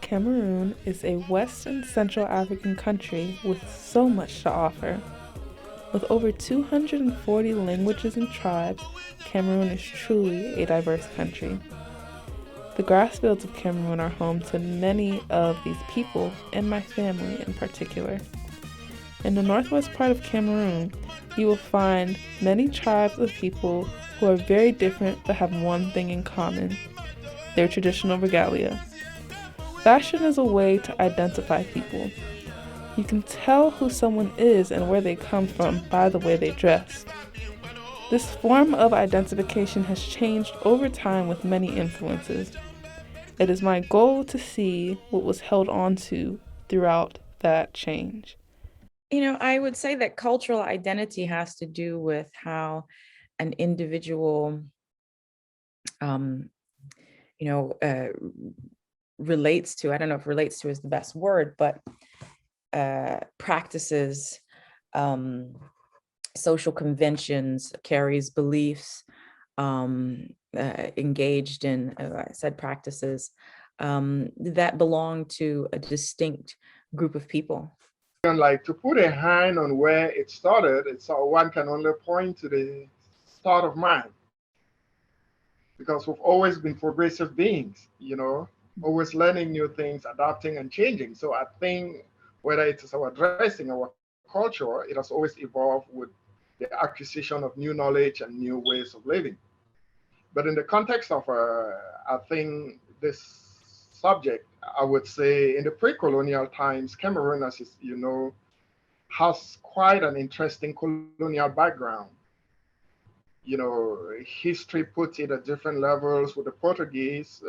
Cameroon is a West and Central African country with so much to offer. With over 240 languages and tribes, Cameroon is truly a diverse country. The grass fields of Cameroon are home to many of these people and my family in particular. In the northwest part of Cameroon, you will find many tribes of people who are very different but have one thing in common: their traditional regalia. Fashion is a way to identify people. You can tell who someone is and where they come from by the way they dress. This form of identification has changed over time with many influences. It is my goal to see what was held on to throughout that change. I would say that cultural identity has to do with how an individual, um, you know, uh, relates to, I don't know if relates to is the best word, but practices, um, social conventions, carries beliefs, engaged in, I said practices that belong to a distinct group of people. And like to put a hand on where it started, it's one can only point to the start of man because we've always been progressive beings, always learning new things, adapting and changing. So I think whether it is our dressing, our culture, it has always evolved with the acquisition of new knowledge and new ways of living. But in the context of, I think this subject, I would say in the pre-colonial times, Cameroon, as you know, has quite an interesting colonial background. History puts it at different levels with the Portuguese,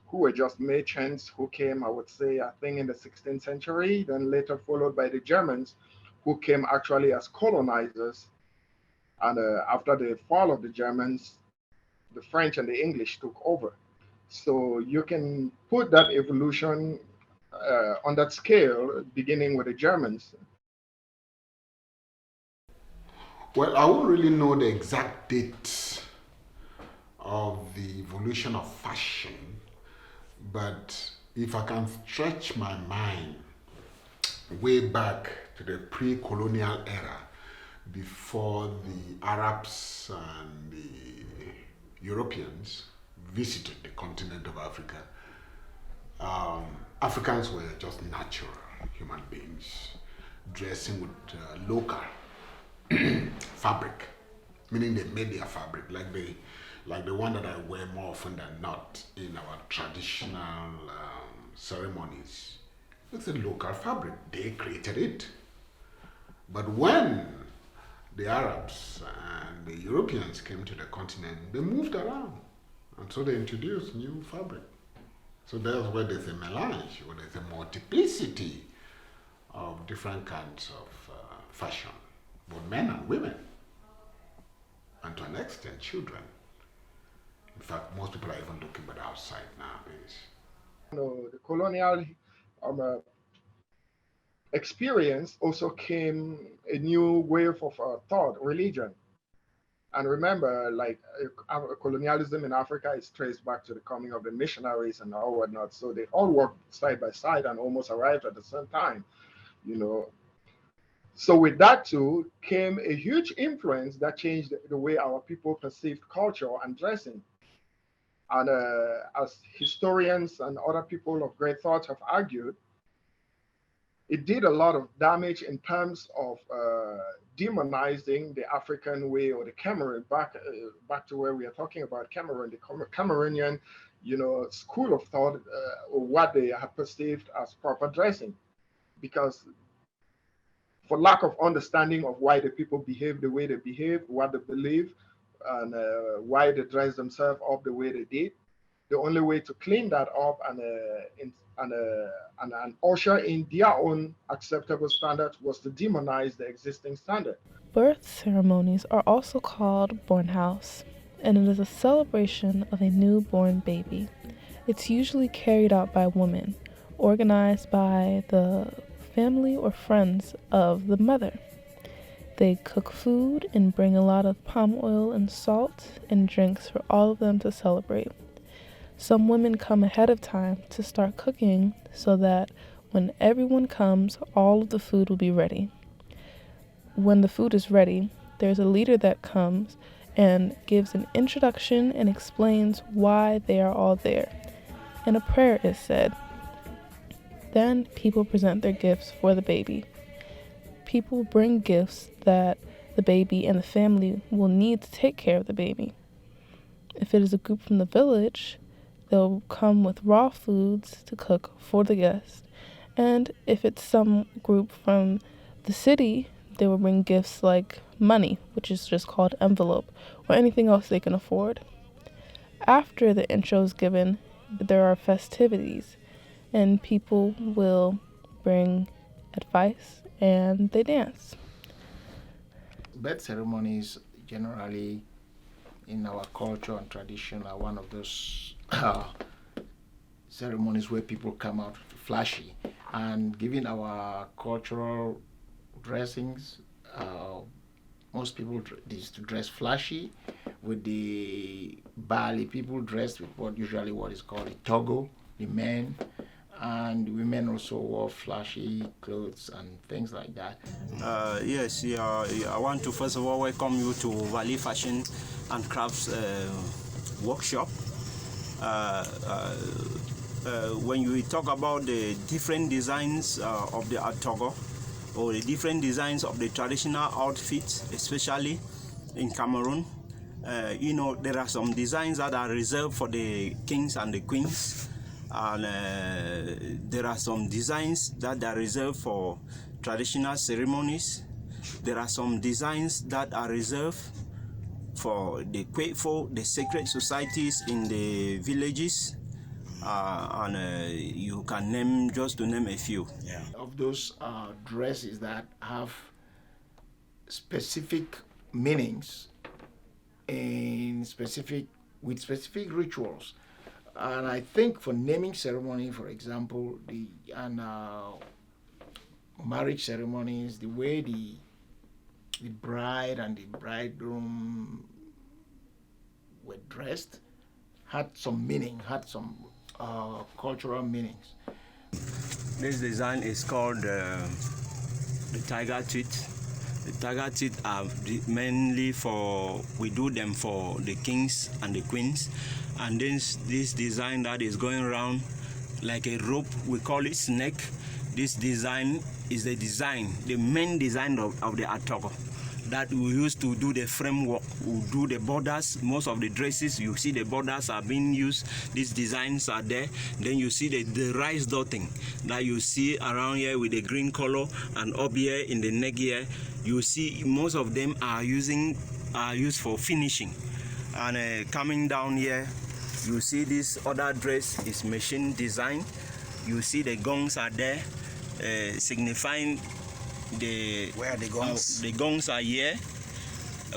who were just merchants who came, I would say, I think in the 16th century, then later followed by the Germans, who came actually as colonizers. And after the fall of the Germans, the French and the English took over. So you can put that evolution on that scale, beginning with the Germans. Well, I won't really know the exact date of the evolution of fashion, but if I can stretch my mind way back to the pre-colonial era, before the Arabs and the Europeans visited the continent of Africa, Africans were just natural human beings, dressing with local fabric, meaning they made their fabric like the one that I wear more often than not in our traditional ceremonies. It's a local fabric. They created it. But when the Arabs and the Europeans came to the continent, they moved around. And so they introduced new fabric. So that's where there's a melange, where there's a multiplicity of different kinds of fashion, both men and women, and to an extent, children. In fact, most people are even looking at outside nowadays. The colonial experience also came a new wave of thought, religion. And remember, like colonialism in Africa is traced back to the coming of the missionaries and all whatnot. So they all worked side by side and almost arrived at the same time, you know. So with that too came a huge influence that changed the way our people perceived culture and dressing. And as historians and other people of great thought have argued, it did a lot of damage in terms of demonizing the African way or the Cameroon back to where we are talking about Cameroon, the Cameroonian, school of thought or what they have perceived as proper dressing, because for lack of understanding of why the people behave the way they behave, what they believe, and why they dress themselves up the way they did. The only way to clean that up and usher in their own acceptable standards was to demonize the existing standard. Birth ceremonies are also called born house, and it is a celebration of a newborn baby. It's usually carried out by women, organized by the family or friends of the mother. They cook food and bring a lot of palm oil and salt and drinks for all of them to celebrate. Some women come ahead of time to start cooking so that when everyone comes, all of the food will be ready. When the food is ready, there's a leader that comes and gives an introduction and explains why they are all there, and a prayer is said. Then people present their gifts for the baby. People bring gifts that the baby and the family will need to take care of the baby. If it is a group from the village, they'll come with raw foods to cook for the guests. And if it's some group from the city, they will bring gifts like money, which is just called envelope, or anything else they can afford. After the intro is given, there are festivities, and people will bring advice and they dance. Birth ceremonies generally in our culture and tradition are one of those ceremonies where people come out flashy. And given our cultural dressings, most people dress flashy. With the Bali, people dressed with what is called a togo, the men, and women also wore flashy clothes and things like that. Yes, I want to first of all welcome you to Valley Fashion and Crafts workshop. When you talk about the different designs of the atogo, or the different designs of the traditional outfits, especially in Cameroon, there are some designs that are reserved for the kings and the queens, and there are some designs that are reserved for traditional ceremonies. There are some designs that are reserved for the Kwefo, the sacred societies in the villages, and you can name, just to name a few. Yeah. Of those dresses that have specific meanings with specific rituals. And I think for naming ceremony, for example, and marriage ceremonies, the way the bride and the bridegroom were dressed had some meaning, had some cultural meanings. This design is called the tiger teeth. The tiger teeth are mainly we do them for the kings and the queens. And this design that is going around like a rope, we call it snake. This design is the main design of the atogo that we use to do the framework. We do the borders. Most of the dresses, you see the borders are being used. These designs are there. Then you see the rice dotting that you see around here with the green color, and up here in the neck here, you see most of them are used for finishing. And coming down here, you see this other dress is machine design. You see the gongs are there, signifying where the gongs? The gongs are here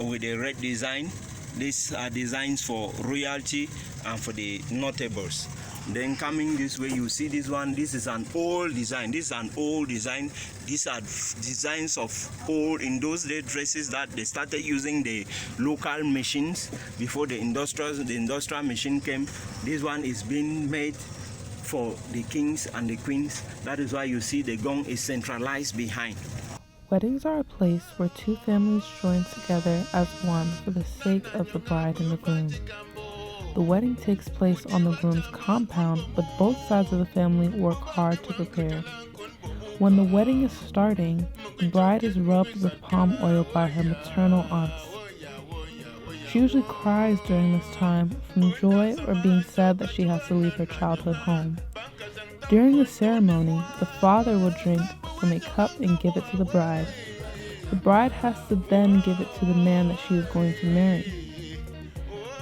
with the red design. These are designs for royalty and for the notables. Then coming this way, you see this one. This is an old design. This is an old design. These are designs of old, in those day, dresses that they started using the local machines before the industrial machine came. This one is being made for the kings and the queens. That is why you see the gong is centralized behind. Weddings are a place where two families join together as one for the sake of the bride and the groom. The wedding takes place on the groom's compound, but both sides of the family work hard to prepare. When the wedding is starting, the bride is rubbed with palm oil by her maternal aunts. She usually cries during this time from joy or being sad that she has to leave her childhood home. During the ceremony, the father will drink from a cup and give it to the bride. The bride has to then give it to the man that she is going to marry.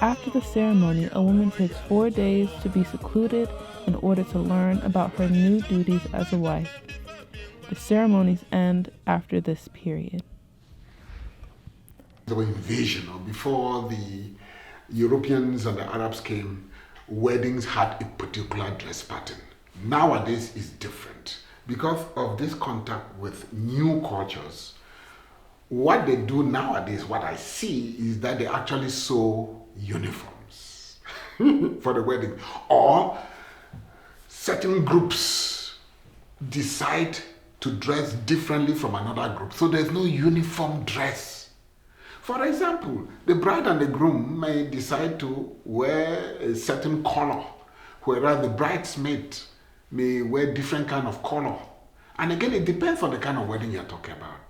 After the ceremony, a woman takes 4 days to be secluded in order to learn about her new duties as a wife. The ceremonies end after this period. The invasion, or before the Europeans and the Arabs came, weddings had a particular dress pattern. Nowadays is different because of this contact with new cultures. What they do nowadays, what I see is that they actually sew uniforms for the wedding, or certain groups decide to dress differently from another group. So there's no uniform dress. For example, the bride and the groom may decide to wear a certain color, whereas the bridesmaid may wear different kind of color. And again, it depends on the kind of wedding you're talking about.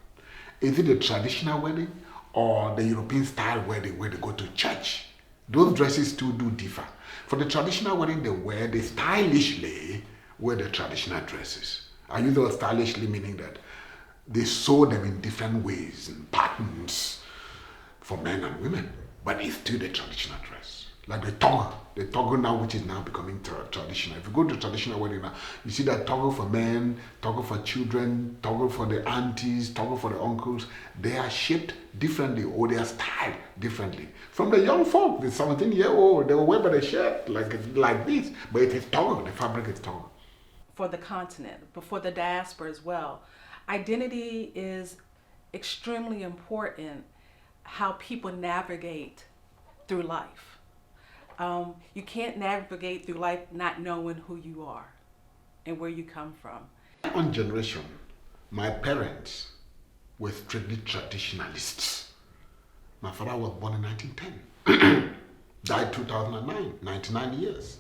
Is it a traditional wedding or the European style wedding where they go to church? Those dresses too do differ. For the traditional wedding, they stylishly wear the traditional dresses. I use those stylishly meaning that they sew them in different ways and patterns for men and women, but it's still the traditional dress. Like the toggle now, which is now becoming traditional. If you go to traditional wedding now, you see that toggle for men, toggle for children, toggle for the aunties, toggle for the uncles. They are shaped differently or they are styled differently. From the young folk, the 17-year-old, they will wear the shirt like this, but it is toggle, the fabric is toggle. For the continent, but for the diaspora as well, identity is extremely important, how people navigate through life. You can't navigate through life not knowing who you are and where you come from. One generation, my parents were strictly traditionalists. My father was born in 1910, died 2009, 99 years.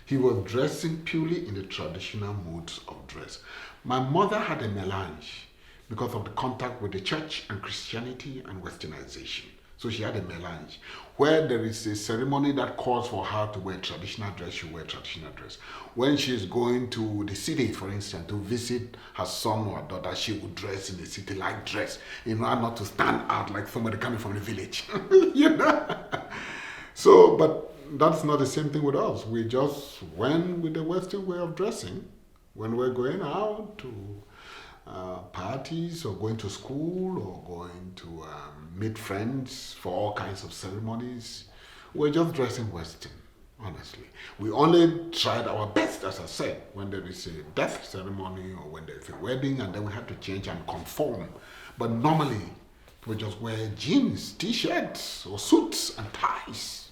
He was dressing purely in the traditional modes of dress. My mother had a melange because of the contact with the church and Christianity and westernization. So she had a melange. Where there is a ceremony that calls for her to wear traditional dress, she wear traditional dress. When she is going to the city, for instance, to visit her son or her daughter, she would dress in the city-like dress in order not to stand out like somebody coming from the village. You know? So, but that's not the same thing with us. We just went with the Western way of dressing when we're going out to parties or going to school or going to meet friends for all kinds of ceremonies. We're just dressing Western, honestly. We only tried our best, as I said, when there is a death ceremony or when there's a wedding, and then we had to change and conform. But normally, we just wear jeans, t-shirts, or suits and ties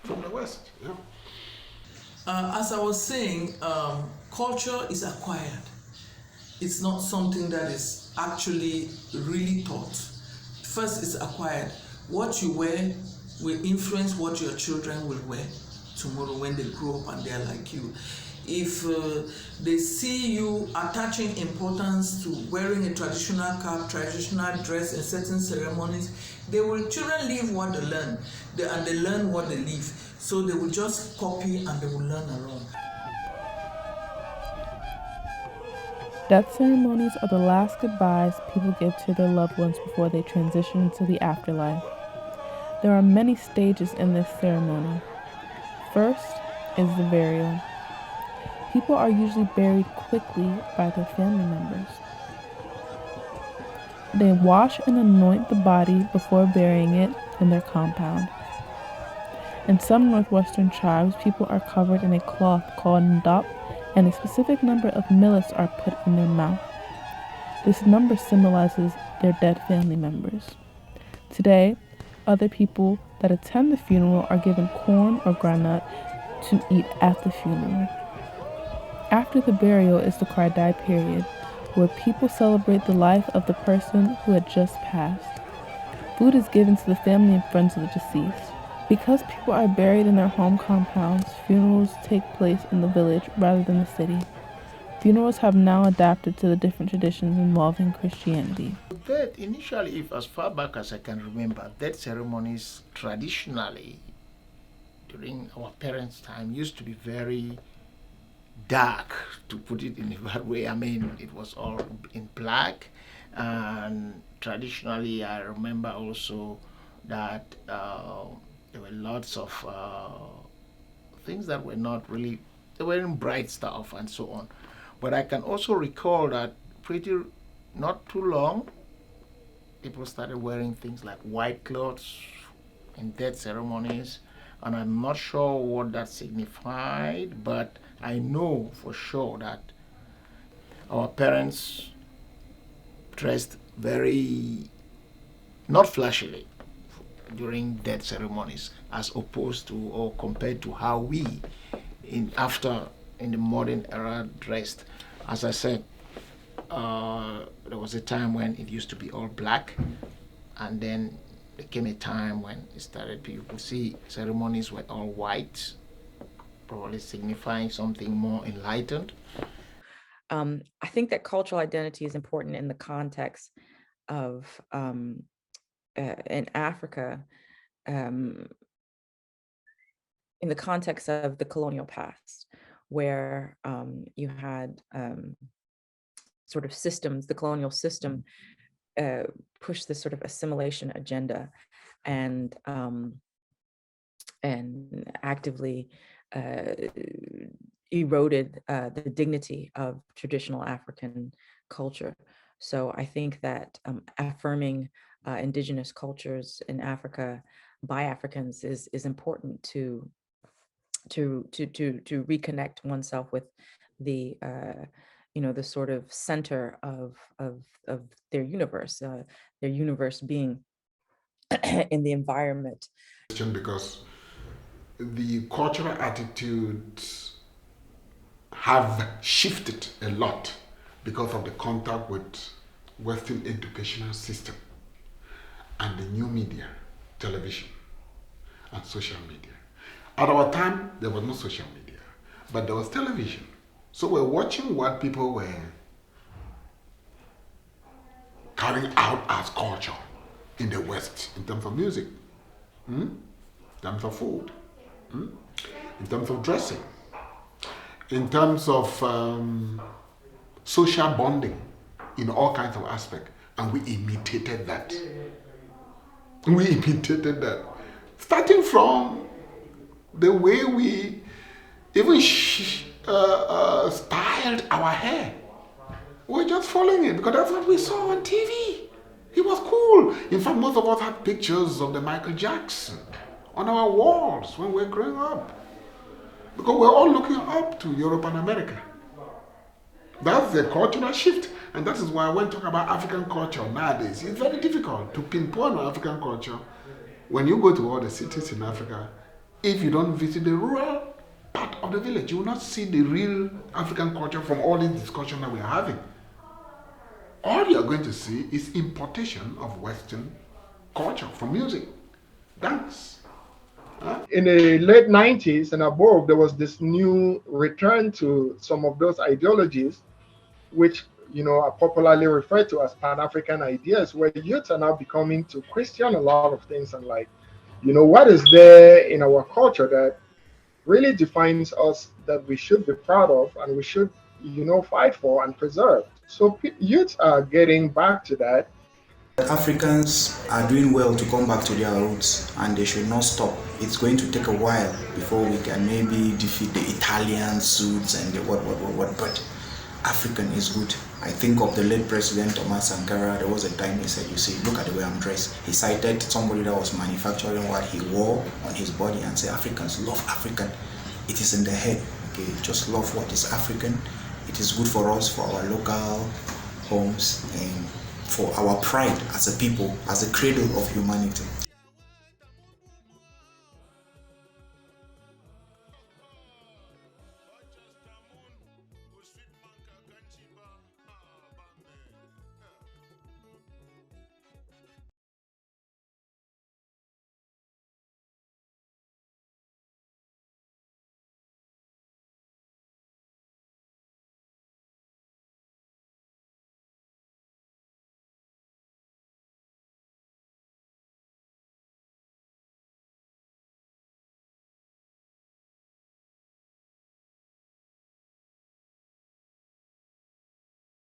from the West. Yeah. As I was saying, culture is acquired. It's not something that is actually really taught. First, it's acquired. What you wear will influence what your children will wear tomorrow when they grow up and they're like you. If they see you attaching importance to wearing a traditional cap, traditional dress in certain ceremonies, children leave what they learn, and they learn what they leave. So they will just copy and they will learn along. Death ceremonies are the last goodbyes people give to their loved ones before they transition into the afterlife. There are many stages in this ceremony. First is the burial. People are usually buried quickly by their family members. They wash and anoint the body before burying it in their compound. In some northwestern tribes, people are covered in a cloth called ndap, and a specific number of millets are put in their mouth. This number symbolizes their dead family members. Today, other people that attend the funeral are given corn or granite to eat at the funeral. After the burial is the Kardai period, where people celebrate the life of the person who had just passed. Food is given to the family and friends of the deceased. Because people are buried in their home compounds, funerals take place in the village rather than the city. Funerals have now adapted to the different traditions involving Christianity. That initially, if as far back as I can remember, death ceremonies traditionally during our parents' time used to be very dark, to put it in a bad way. I mean, it was all in black, and traditionally I remember also that there were lots of things that were not really, they weren't bright stuff and so on. But I can also recall that not too long, people started wearing things like white clothes in death ceremonies, and I'm not sure what that signified, but I know for sure that our parents dressed very not flashily during death ceremonies, as opposed to or compared to how we in the modern era dressed. As I said, there was a time when it used to be all black, and then there came a time when it started, people could see ceremonies were all white, probably signifying something more enlightened. I think that cultural identity is important in the context of in Africa, um, in the context of the colonial past, where you had sort of systems, the colonial system pushed this sort of assimilation agenda, and actively eroded the dignity of traditional African culture. So I think that affirming indigenous cultures in Africa by Africans is important to reconnect oneself with the the sort of center of their universe being in the environment. Because the cultural attitudes have shifted a lot because of the contact with Western educational system and the new media, television and social media. At our time, there was no social media, but there was television. So we're watching what people were carrying out as culture in the West in terms of music, in terms of food, in terms of dressing, in terms of social bonding in all kinds of aspects. And we imitated that. We imitated that. Starting from the way we even styled our hair. We're just following it because that's what we saw on TV. It was cool. In fact, most of us had pictures of the Michael Jackson on our walls when we were growing up. Because we're all looking up to Europe and America. That's the cultural shift. And that is why when talking about African culture nowadays, it's very difficult to pinpoint African culture. When you go to all the cities in Africa, if you don't visit the rural part of the village, you will not see the real African culture from all this discussion that we are having. All you are going to see is importation of Western culture from music, dance. In the late 90s and above, there was this new return to some of those ideologies, which are popularly referred to as Pan-African ideas, where youth are now becoming to question a lot of things and like, what is there in our culture that really defines us that we should be proud of and we should, fight for and preserve. So youth are getting back to that. Africans are doing well to come back to their roots and they should not stop. It's going to take a while before we can maybe defeat the Italian suits and the what, but African is good. I think of the late President Thomas Sankara. There was a time he said, look at the way I'm dressed. He cited somebody that was manufacturing what he wore on his body and said, Africans love African. It is in the head. Okay, just love what is African. It is good for us, for our local homes, and for our pride as a people, as a cradle of humanity.